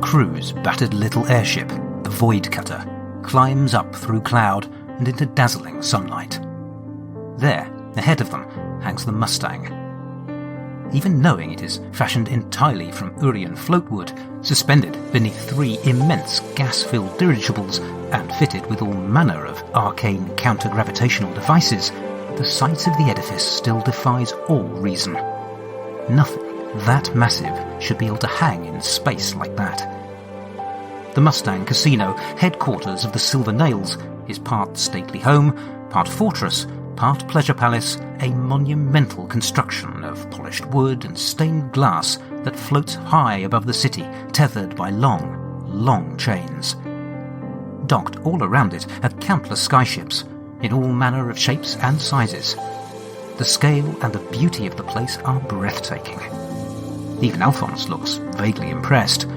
crew's battered little airship, the Void Cutter, climbs up through cloud and into dazzling sunlight. There, ahead of them, hangs the Mustang. Even knowing it is fashioned entirely from Urian floatwood, suspended beneath 3 immense gas-filled dirigibles, and fitted with all manner of arcane counter-gravitational devices, the size of the edifice still defies all reason. Nothing that massive should be able to hang in space like that. The Mustang Casino, headquarters of the Silver Nails, is part stately home, part fortress, part pleasure palace, a monumental construction of polished wood and stained glass that floats high above the city, tethered by long, long chains. Docked all around it are countless skyships, in all manner of shapes and sizes. The scale and the beauty of the place are breathtaking. Even Alphonse looks vaguely impressed.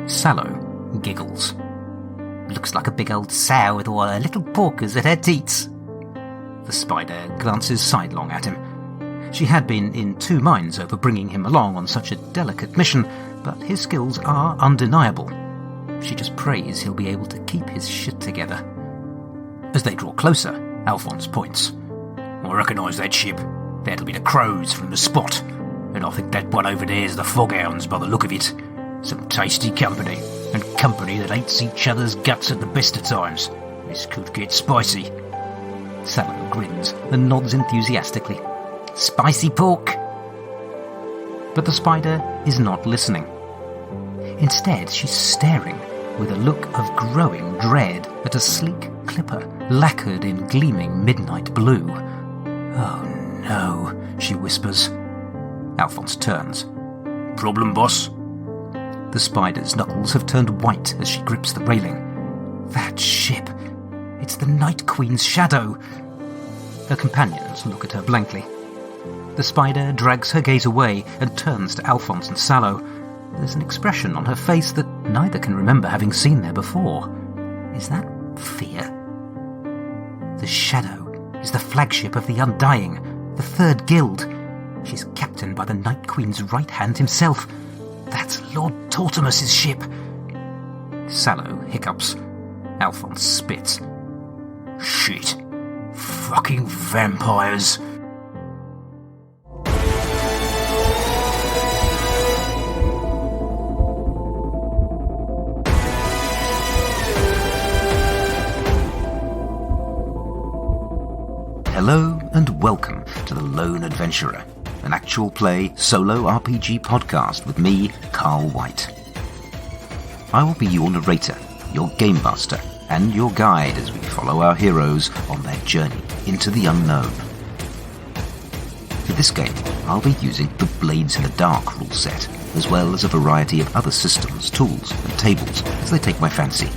Sallow giggles. Looks like a big old sow with all her little porkers at her teats. The spider glances sidelong at him. She had been in 2 minds over bringing him along on such a delicate mission, but his skills are undeniable. She just prays he'll be able to keep his shit together. As they draw closer, Alphonse points. I recognise that ship. That'll be the Crows from the spot. And I think that one over there is the Fog Hounds by the look of it. Some tasty company, and company that hates each other's guts at the best of times. This could get spicy. Sallow grins and nods enthusiastically. Spicy pork! But the spider is not listening. Instead, she's staring with a look of growing dread at a sleek clipper lacquered in gleaming midnight blue. Oh no, she whispers. Alphonse turns. Problem, boss? The spider's knuckles have turned white as she grips the railing. That ship! It's the Night Queen's shadow! Her companions look at her blankly. The spider drags her gaze away and turns to Alphonse and Sallow. There's an expression on her face that neither can remember having seen there before. Is that fear? The shadow is the flagship of the Undying, the 3rd Guild. She's captained by the Night Queen's right hand himself. That's Lord Tortemus's ship. Sallow hiccups. Alphonse spits. Shit. Fucking vampires. Hello and welcome to The Lone Adventurer, an actual play solo RPG podcast with me, Carl White. I will be your narrator, your game master, and your guide as we follow our heroes on their journey into the unknown. For this game, I'll be using the Blades in the Dark rule set, as well as a variety of other systems, tools, and tables as they take my fancy.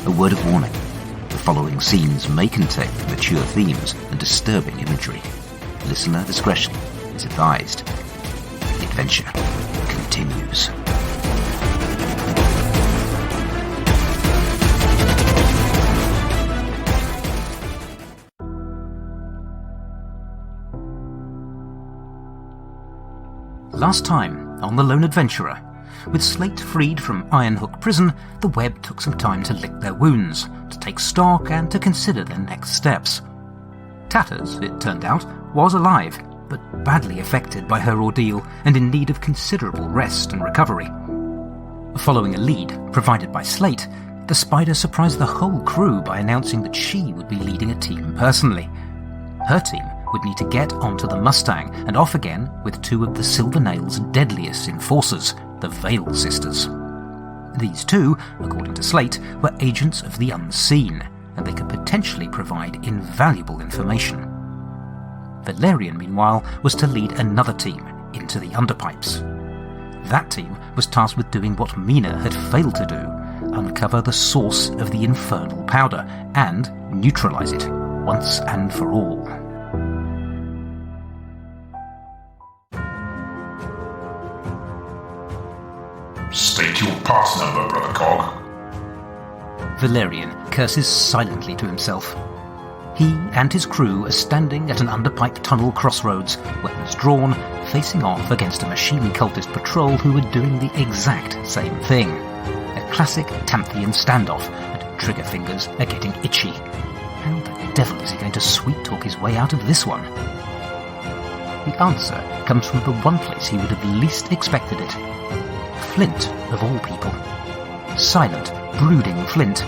A word of warning. The following scenes may contain mature themes and disturbing imagery. Listener discretion is advised. The adventure continues. Last time on The Lone Adventurer, with Slate freed from Ironhook Prison, the web took some time to lick their wounds, to take stock and to consider their next steps. Tatters, it turned out, was alive, but badly affected by her ordeal and in need of considerable rest and recovery. Following a lead provided by Slate, the spider surprised the whole crew by announcing that she would be leading a team personally. Her team would need to get onto the Mustang and off again with 2 of the Silver Nail's deadliest enforcers, the Veil Sisters. These 2, according to Slate, were agents of the unseen, and they could potentially provide invaluable information. Valerian, meanwhile, was to lead another team into the Underpipes. That team was tasked with doing what Mina had failed to do, uncover the source of the infernal powder and neutralize it once and for all. State your pass number, Brother Cog. Valerian curses silently to himself. He and his crew are standing at an underpipe tunnel crossroads, weapons drawn, facing off against a machine cultist patrol who were doing the exact same thing. A classic Tamthian standoff, and trigger fingers are getting itchy. How the devil is he going to sweet-talk his way out of this one? The answer comes from the one place he would have least expected it. Flint, of all people. Silent, brooding Flint.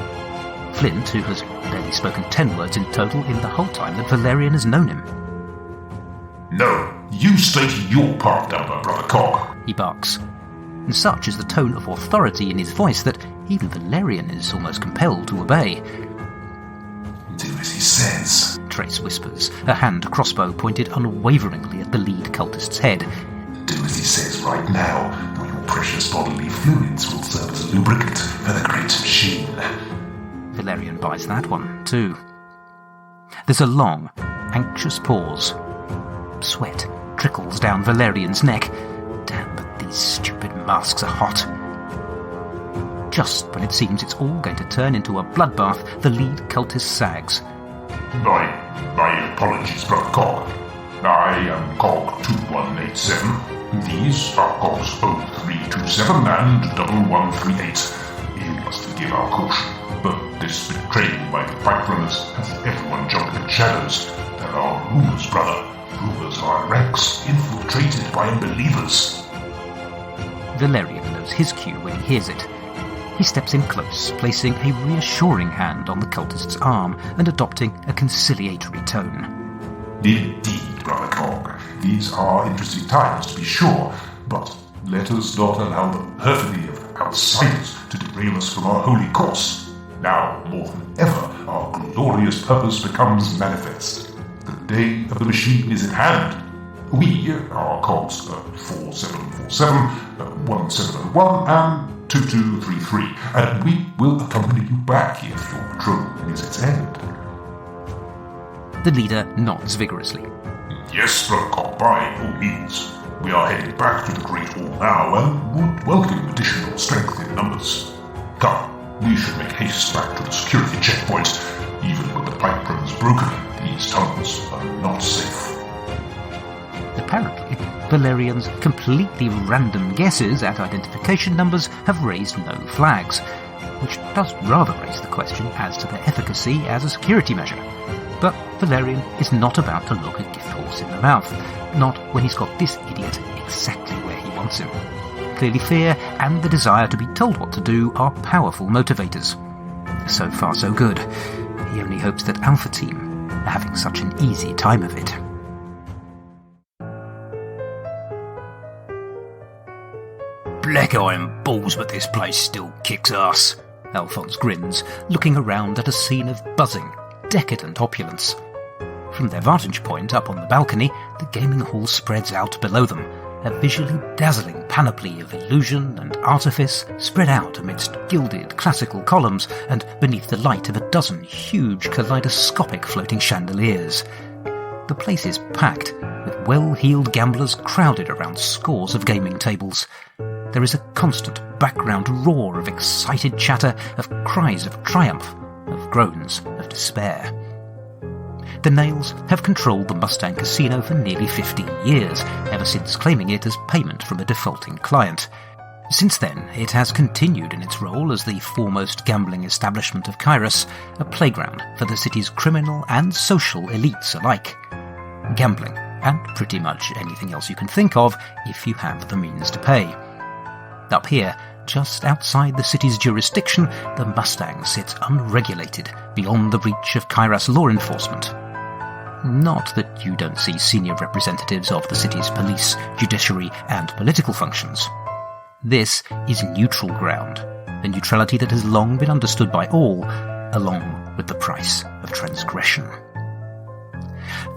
Flint, who has barely spoken 10 words in total in the whole time that Valerian has known him. No, you state your part number, Brother Cog, he barks. And such is the tone of authority in his voice that even Valerian is almost compelled to obey. Do as he says, Trace whispers, a hand crossbow pointed unwaveringly at the lead cultist's head. Do as he says right now, or your precious bodily fluids will serve as a lubricant for the great machine. Valerian buys that one, too. There's a long, anxious pause. Sweat trickles down Valerian's neck. Damn, but these stupid masks are hot. Just when it seems it's all going to turn into a bloodbath, the lead cultist sags. My apologies, Brother Cog. I am Cog 2187. These are Cogs 0327 and 1138. You must forgive our caution, but this betrayal by the pipe runners has everyone jumping at shadows. There are rumors, brother. Rumors of our ranks infiltrated by unbelievers. Valerian knows his cue when he hears it. He steps in close, placing a reassuring hand on the cultist's arm and adopting a conciliatory tone. Indeed, Brother Cog. These are interesting times, to be sure, but let us not allow the perfidy of outsiders to derail us from our holy course. Now, more than ever, our glorious purpose becomes manifest. The day of the machine is at hand. We, our Cogs 4747, 1701, and 2233, and we will accompany you back if your patrol is its end. The leader nods vigorously. Yes, Brother Cog, by all means. We are heading back to the Great Hall now and would welcome additional strength in numbers. Come, we should make haste back to the security checkpoint. Even with the pipe runs broken, these tunnels are not safe. Apparently, Valerian's completely random guesses at identification numbers have raised no flags, which does rather raise the question as to their efficacy as a security measure. But Valerian is not about to look a gift horse in the mouth, not when he's got this idiot exactly where he wants him. Clearly fear and the desire to be told what to do are powerful motivators. So far so good. He only hopes that Alpha Team are having such an easy time of it. Black iron balls, but this place still kicks ass, Alphonse grins, looking around at a scene of buzzing, decadent opulence. From their vantage point up on the balcony, the gaming hall spreads out below them, a visually dazzling panoply of illusion and artifice spread out amidst gilded classical columns and beneath the light of a dozen huge kaleidoscopic floating chandeliers. The place is packed, with well-heeled gamblers crowded around scores of gaming tables. There is a constant background roar of excited chatter, of cries of triumph, of groans of despair. The Nails have controlled the Mustang Casino for nearly 15 years, ever since claiming it as payment from a defaulting client. Since then, it has continued in its role as the foremost gambling establishment of Kairos, a playground for the city's criminal and social elites alike. Gambling, and pretty much anything else you can think of if you have the means to pay. Up here, just outside the city's jurisdiction, the Mustang sits unregulated, beyond the reach of Kairos law enforcement. Not that you don't see senior representatives of the city's police, judiciary, and political functions. This is neutral ground, a neutrality that has long been understood by all, along with the price of transgression.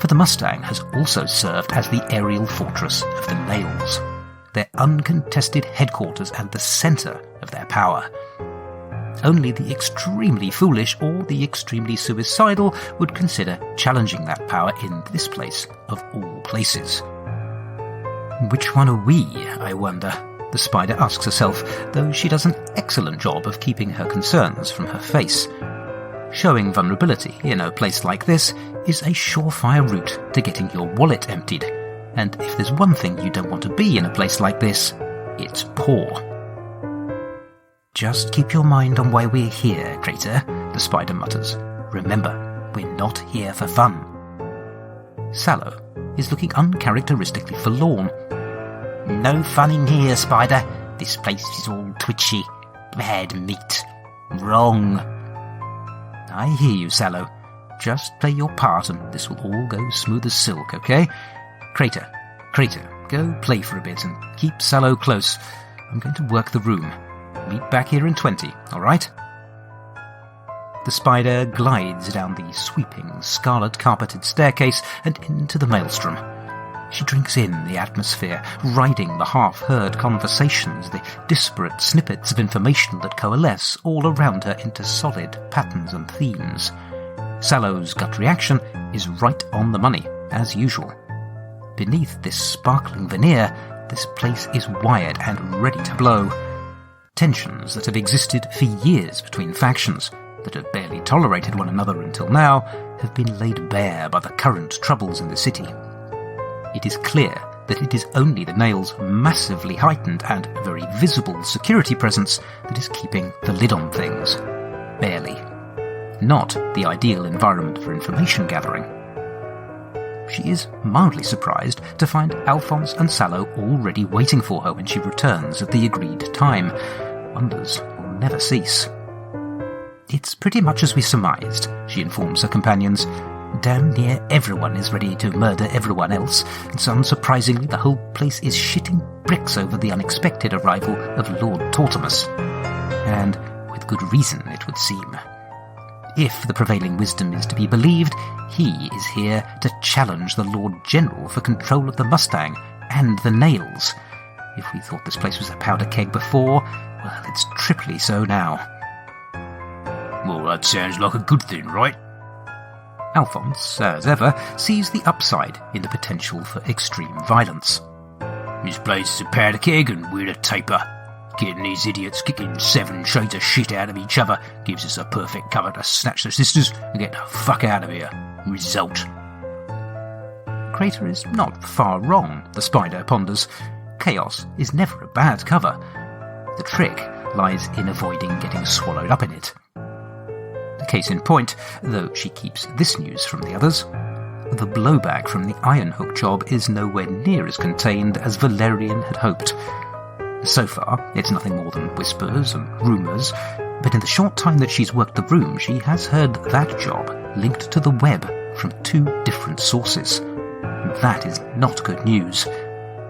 For the Mustang has also served as the aerial fortress of the Nails, their uncontested headquarters and the centre of their power. Only the extremely foolish or the extremely suicidal would consider challenging that power in this place of all places. Which one are we, I wonder? The spider asks herself, though she does an excellent job of keeping her concerns from her face. Showing vulnerability in a place like this is a surefire route to getting your wallet emptied, and if there's one thing you don't want to be in a place like this, it's poor. Just keep your mind on why we're here, Crater, the spider mutters. Remember, we're not here for fun. Sallow is looking uncharacteristically forlorn. No fun in here, Spider. This place is all twitchy. Bad meat. Wrong. I hear you, Sallow. Just play your part and this will all go smooth as silk, okay? Crater, go play for a bit and keep Sallow close. I'm going to work the room. Meet back here in 20, alright? The spider glides down the sweeping, scarlet-carpeted staircase and into the maelstrom. She drinks in the atmosphere, riding the half-heard conversations, the disparate snippets of information that coalesce all around her into solid patterns and themes. Sallow's gut reaction is right on the money, as usual. Beneath this sparkling veneer, this place is wired and ready to blow. Tensions that have existed for years between factions, that have barely tolerated one another until now, have been laid bare by the current troubles in the city. It is clear that it is only the Nail's massively heightened and very visible security presence that is keeping the lid on things. Barely. Not the ideal environment for information gathering. She is mildly surprised to find Alphonse and Sallow already waiting for her when she returns at the agreed time. Wonders will never cease. It's pretty much as we surmised, she informs her companions. Damn near everyone is ready to murder everyone else, and so unsurprisingly the whole place is shitting bricks over the unexpected arrival of Lord Tortemus. And with good reason, it would seem. If the prevailing wisdom is to be believed, he is here to challenge the Lord General for control of the Mustang and the Nails. If we thought this place was a powder keg before, well, it's triply so now. Well, that sounds like a good thing, right? Alphonse, as ever, sees the upside in the potential for extreme violence. This place is a powder keg and we're a taper. Getting these idiots kicking 7 shades of shit out of each other gives us a perfect cover to snatch the sisters and get the fuck out of here. Result. Crater is not far wrong, the spider ponders. Chaos is never a bad cover. The trick lies in avoiding getting swallowed up in it. Case in point, though she keeps this news from the others, the blowback from the Ironhook job is nowhere near as contained as Valerian had hoped. So far, it's nothing more than whispers and rumours, but in the short time that she's worked the room, she has heard that job linked to the web from 2 different sources. That is not good news.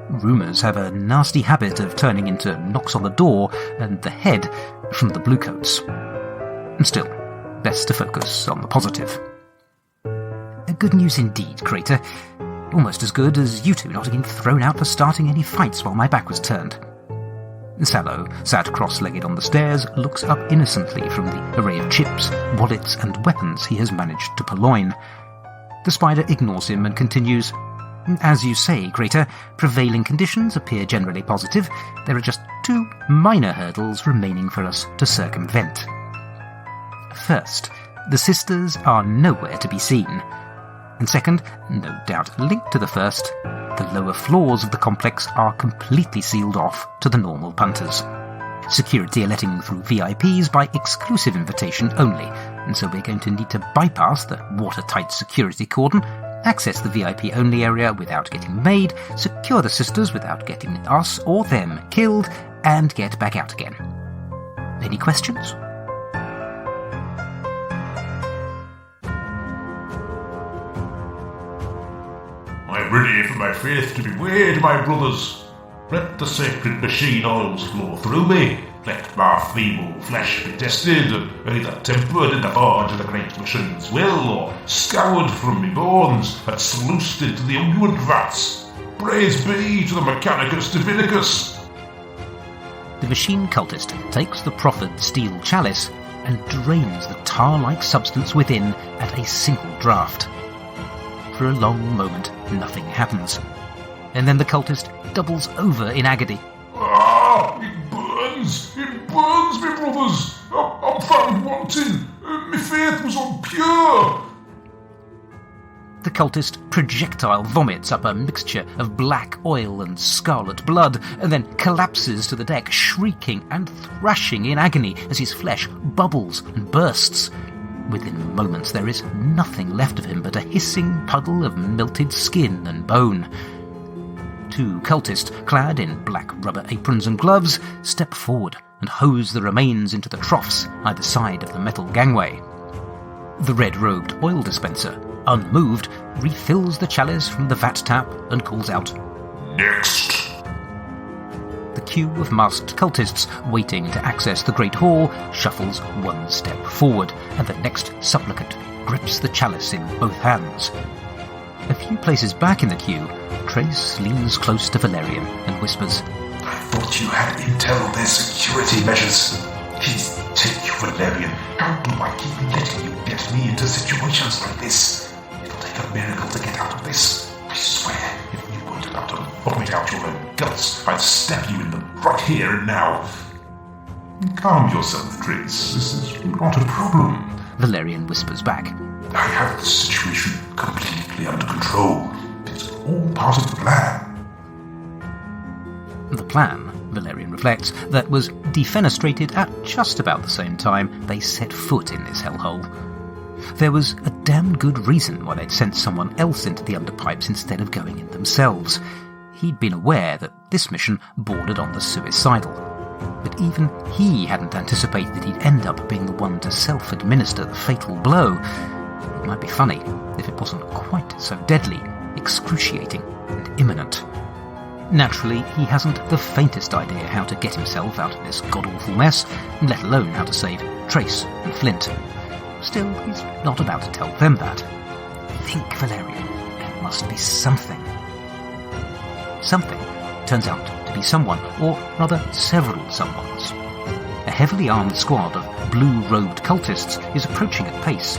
Rumours have a nasty habit of turning into knocks on the door and the head from the bluecoats. And still, best to focus on the positive. Good news indeed, Crater. Almost as good as you two not getting thrown out for starting any fights while my back was turned. Sallow, sat cross-legged on the stairs, looks up innocently from the array of chips, wallets and weapons he has managed to purloin. The spider ignores him and continues, As you say, Crater, prevailing conditions appear generally positive. There are just 2 minor hurdles remaining for us to circumvent. First, the sisters are nowhere to be seen. And second, no doubt linked to the first, the lower floors of the complex are completely sealed off to the normal punters. Security are letting through VIPs by exclusive invitation only, and so we're going to need to bypass the watertight security cordon, access the VIP-only area without getting made, secure the sisters without getting us or them killed, and get back out again. Any questions? I'm ready for my faith to be weighed, my brothers. Let the sacred machine oils flow through me. Let my feeble flesh be tested, and either tempered in the forge of the great machine's will, or scoured from me bones and sluiced into the unguent vats. Praise be to the Mechanicus Divinicus. The machine cultist takes the proffered steel chalice and drains the tar-like substance within at a single draught. For a long moment, nothing happens. And then the cultist doubles over in agony. Ah! It burns! It burns me, brothers! I'm found wanting! My faith was unpure! The cultist projectile vomits up a mixture of black oil and scarlet blood, and then collapses to the deck, shrieking and thrashing in agony as his flesh bubbles and bursts. Within moments there is nothing left of him but a hissing puddle of melted skin and bone. Two cultists, clad in black rubber aprons and gloves, step forward and hose the remains into the troughs either side of the metal gangway. The red-robed oil dispenser, unmoved, refills the chalice from the vat tap and calls out, Next! The queue of masked cultists waiting to access the Great Hall shuffles one step forward, and the next supplicant grips the chalice in both hands. A few places back in the queue, Trace leans close to Valerian and whispers, I thought you had intel on their security measures. Please take you, Valerian. How do I keep letting you get me into situations like this? It'll take a miracle to get out of this. I swear, if you weren't about to vomit out your own guts, I'd stab you in them right here and now. Calm yourself, Trace. This is not a problem. Valerian whispers back. I have the situation completely under control. It's all part of the plan. The plan, Valerian reflects, that was defenestrated at just about the same time they set foot in this hellhole. There was a damn good reason why they'd sent someone else into the underpipes instead of going in themselves. He'd been aware that this mission bordered on the suicidal. But even he hadn't anticipated that he'd end up being the one to self-administer the fatal blow. It might be funny if it wasn't quite so deadly, excruciating, and imminent. Naturally, he hasn't the faintest idea how to get himself out of this god-awful mess, let alone how to save Trace and Flint. Still, he's not about to tell them that. Think, Valerian, there must be something. Something turns out to be someone, or rather several someones. A heavily armed squad of blue-robed cultists is approaching at pace.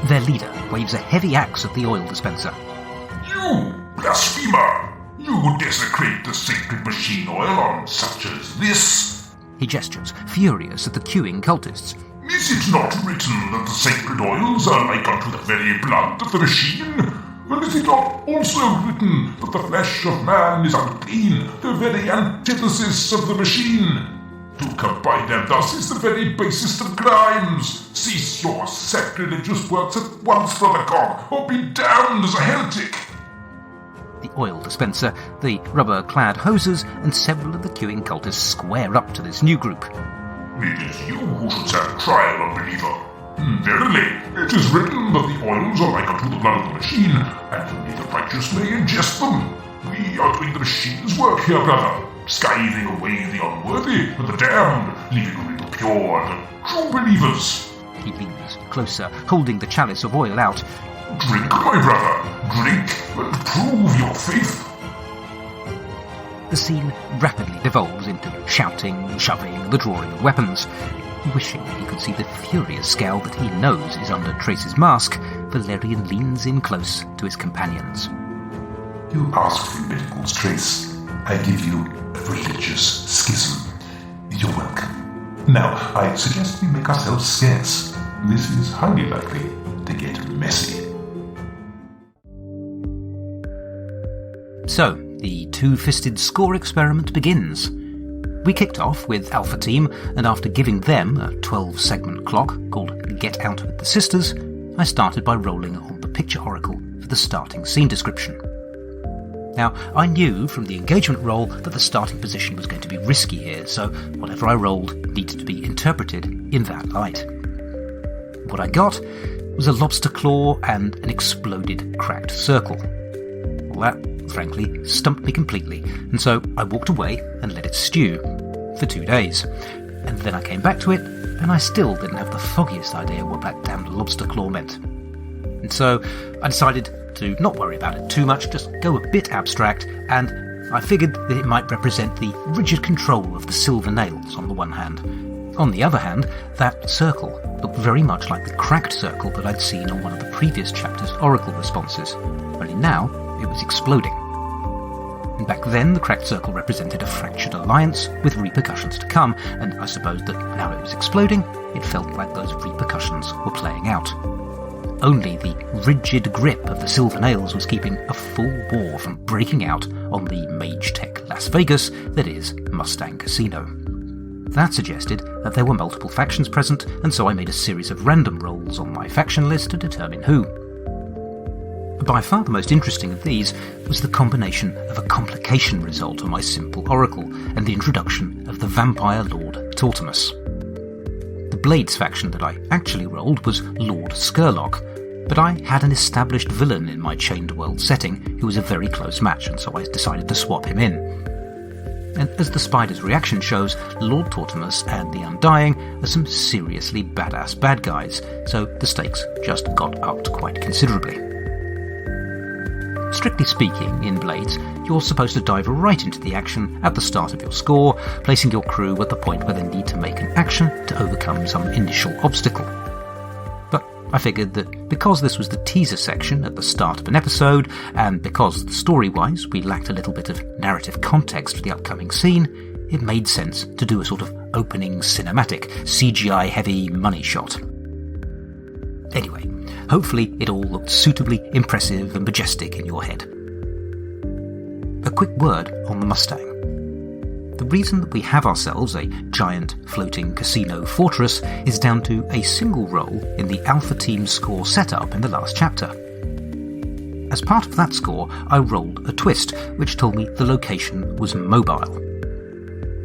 Their leader waves a heavy axe at the oil dispenser. You blasphemer! You desecrate the sacred machine oil on such as this! He gestures, furious at the queuing cultists. Is it not written that the sacred oils are like unto the very blood of the machine? And is it not also written that the flesh of man is unclean, the very antithesis of the machine? To combine them thus is the very basest of crimes. Cease your sacrilegious works at once, brother Cog, or be damned as a heretic. The oil dispenser, the rubber-clad hosers, and several of the queuing cultists square up to this new group. It is you who should stand trial, unbeliever. Verily, it is written that the oils are like unto the blood of the machine, and only the righteous may ingest them. We are doing the machine's work here, brother, scything away the unworthy and the damned, leaving only the pure and the true believers. He leans closer, holding the chalice of oil out. Drink, my brother, drink, and prove your faith. The scene rapidly devolves into shouting, shoving, and the drawing of weapons. Wishing he could see the furious scowl that he knows is under Trace's mask, Valerian leans in close to his companions. You ask for miracles, Trace. I give you a religious schism. You're welcome. Now, I suggest we make ourselves scarce. This is highly likely to get messy. So, the two-fisted score experiment begins. We kicked off with Alpha Team, and after giving them a 12-segment clock called Get Out with the Sisters, I started by rolling on the picture oracle for the starting scene description. Now, I knew from the engagement roll that the starting position was going to be risky here, so whatever I rolled needed to be interpreted in that light. What I got was a lobster claw and an exploded cracked circle. Well, that, frankly, stumped me completely, and so I walked away and let it stew for 2 days. And then I came back to it, and I still didn't have the foggiest idea what that damned lobster claw meant. And so I decided to not worry about it too much, just go a bit abstract, and I figured that it might represent the rigid control of the silver nails on the one hand. On the other hand, that circle looked very much like the cracked circle that I'd seen on one of the previous chapter's oracle responses, only now it was exploding. And back then the cracked circle represented a fractured alliance with repercussions to come, and I suppose that now it was exploding, it felt like those repercussions were playing out. only the rigid grip of the silver nails was keeping a full war from breaking out on the Mage Tech Las Vegas that is Mustang Casino. That suggested that there were multiple factions present, and so I made a series of random rolls on my faction list to determine who. By far the most interesting of these was the combination of a complication result on my simple oracle and the introduction of the vampire lord Tortemus. The Blades faction that I actually rolled was Lord Skurlock, but I had an established villain in my Chained World setting who was a very close match, and so I decided to swap him in. And as the Spider's reaction shows, Lord Tortemus and the Undying are some seriously badass bad guys, so the stakes just got upped quite considerably. Strictly speaking, in Blades, you're supposed to dive right into the action at the start of your score, placing your crew at the point where they need to make an action to overcome some initial obstacle. But I figured that because this was the teaser section at the start of an episode, and because story-wise we lacked a little bit of narrative context for the upcoming scene, it made sense to do a sort of opening cinematic, CGI-heavy money shot. Anyway, hopefully it all looked suitably impressive and majestic in your head. A quick word on the Mustang. The reason that we have ourselves a giant floating casino fortress is down to a single roll in the Alpha Team score setup in the last chapter. As part of that score, I rolled a twist, which told me the location was mobile.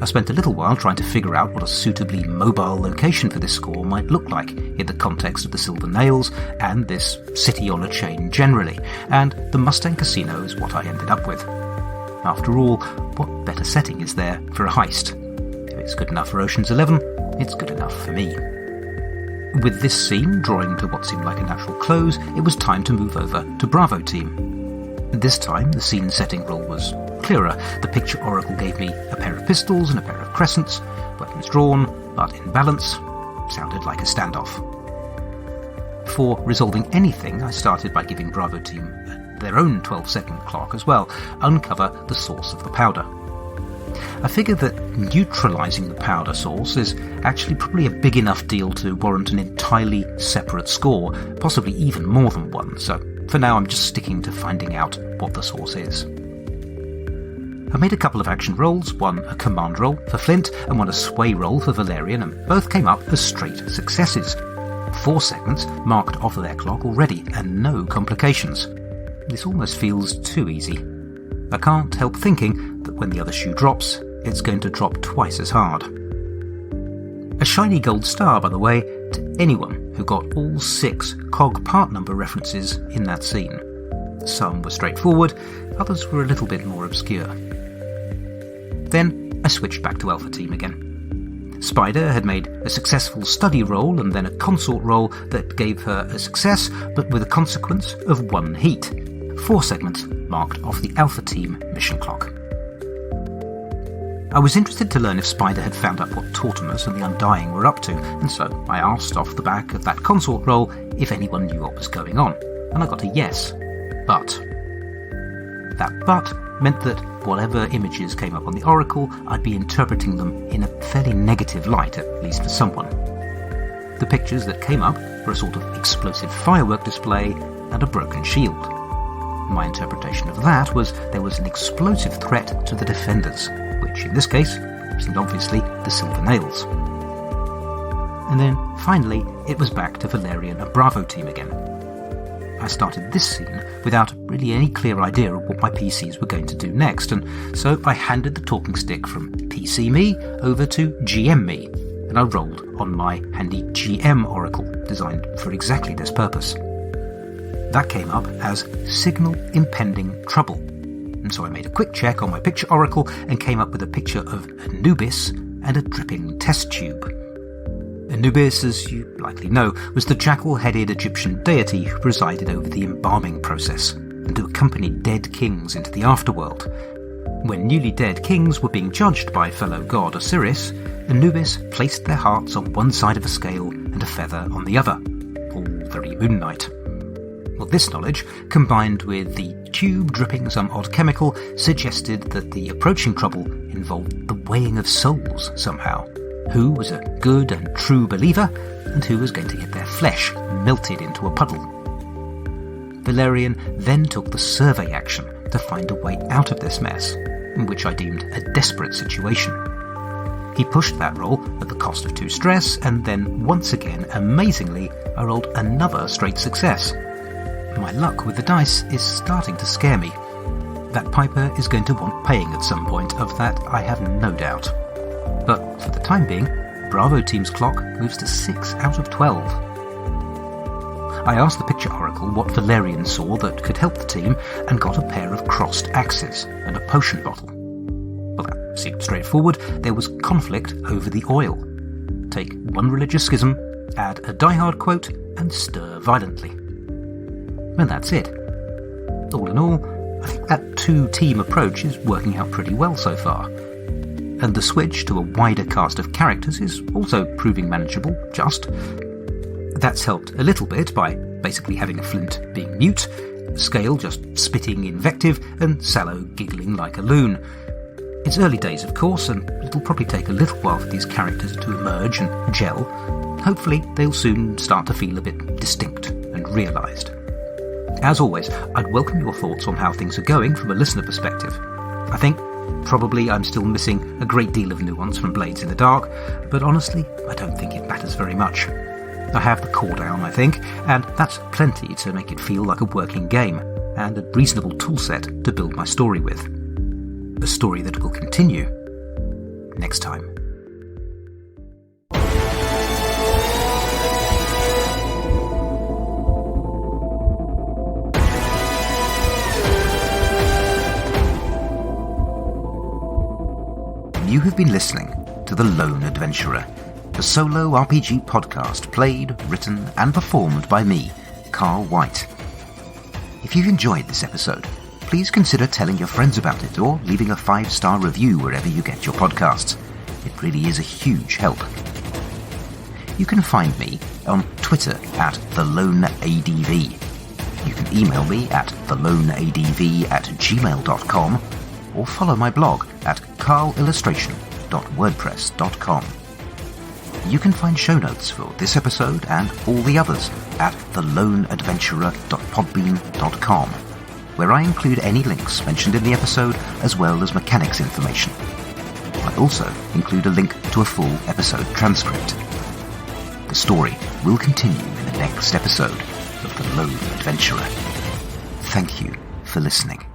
I spent a little while trying to figure out what a suitably mobile location for this score might look like in the context of the Silver Nails and this city on a chain generally, and the Mustang Casino is what I ended up with. After all, what better setting is there for a heist? If it's good enough for Ocean's 11, it's good enough for me. With this scene drawing to what seemed like a natural close, it was time to move over to Bravo Team. This time, the scene setting rule was clearer. The picture oracle gave me a pair of pistols and a pair of crescents, weapons drawn, but in balance. Sounded like a standoff. Before resolving anything, I started by giving Bravo Team their own 12-second clock as well, uncover the source of the powder. I figure that neutralising the powder source is actually probably a big enough deal to warrant an entirely separate score, possibly even more than one, so for now I'm just sticking to finding out what the source is. I made a couple of action rolls, one a command roll for Flint and one a sway roll for Valerian, and both came up as straight successes. 4 segments marked off their clock already, and no complications. This almost feels too easy. I can't help thinking that when the other shoe drops, it's going to drop twice as hard. A shiny gold star, by the way, to anyone who got all 6 cog part number references in that scene. Some were straightforward, others were a little bit more obscure. Then I switched back to Alpha Team again. Spider had made a successful study roll and then a consort roll that gave her a success, but with a consequence of 1 heat. 4 segments marked off the Alpha Team mission clock. I was interested to learn if Spider had found out what Tortemus and the Undying were up to, and so I asked off the back of that consort roll if anyone knew what was going on, and I got a yes. But that but meant that whatever images came up on the oracle, I'd be interpreting them in a fairly negative light, at least for someone. The pictures that came up were a sort of explosive firework display and a broken shield. My interpretation of that was there was an explosive threat to the defenders, which in this case seemed obviously the Silver Nails. And then, finally, it was back to Valerian and Bravo Team again. I started this scene without really any clear idea of what my PCs were going to do next, and so I handed the talking stick from PC me over to GM me, and I rolled on my handy GM oracle, designed for exactly this purpose. That came up as Signal Impending Trouble, and so I made a quick check on my picture oracle and came up with a picture of Anubis and a dripping test tube. Anubis, as you likely know, was the jackal-headed Egyptian deity who presided over the embalming process and who accompanied dead kings into the afterworld. When newly dead kings were being judged by fellow god Osiris, Anubis placed their hearts on one side of a scale and a feather on the other, all very Moon Knight. Well, this knowledge, combined with the tube dripping some odd chemical, suggested that the approaching trouble involved the weighing of souls somehow. Who was a good and true believer, and who was going to get their flesh melted into a puddle. Valerian then took the survey action to find a way out of this mess, which I deemed a desperate situation. He pushed that roll at the cost of 2 stress, and then once again, amazingly, I rolled another straight success. My luck with the dice is starting to scare me. That Piper is going to want paying at some point, of that I have no doubt. But for the time being, Bravo Team's clock moves to 6 out of 12. I asked the picture oracle what Valerian saw that could help the team, and got a pair of crossed axes and a potion bottle. Well, that seemed straightforward. There was conflict over the oil. Take one religious schism, add a diehard quote, and stir violently. And that's it. All in all, I think that 2-team approach is working out pretty well so far. And the switch to a wider cast of characters is also proving manageable, just. That's helped a little bit by basically having a Flint being mute, Scale just spitting invective, and Sallow giggling like a loon. It's early days, of course, and it'll probably take a little while for these characters to emerge and gel. Hopefully, they'll soon start to feel a bit distinct and realised. As always, I'd welcome your thoughts on how things are going from a listener perspective. I think probably I'm still missing a great deal of nuance from Blades in the Dark, but honestly, I don't think it matters very much. I have the core down, I think, and that's plenty to make it feel like a working game, and a reasonable toolset to build my story with. A story that will continue next time. You have been listening to The Lone Adventurer, the solo RPG podcast played, written, and performed by me, Carl White. If you've enjoyed this episode, please consider telling your friends about it or leaving a 5-star review wherever you get your podcasts. It really is a huge help. You can find me on Twitter at TheLoneADV. You can email me at theloneadv@gmail.com or follow my blog at carlillustration.wordpress.com. You can find show notes for this episode and all the others at theloneadventurer.podbean.com, where I include any links mentioned in the episode as well as mechanics information. I also include a link to a full episode transcript. The story will continue in the next episode of The Lone Adventurer. Thank you for listening.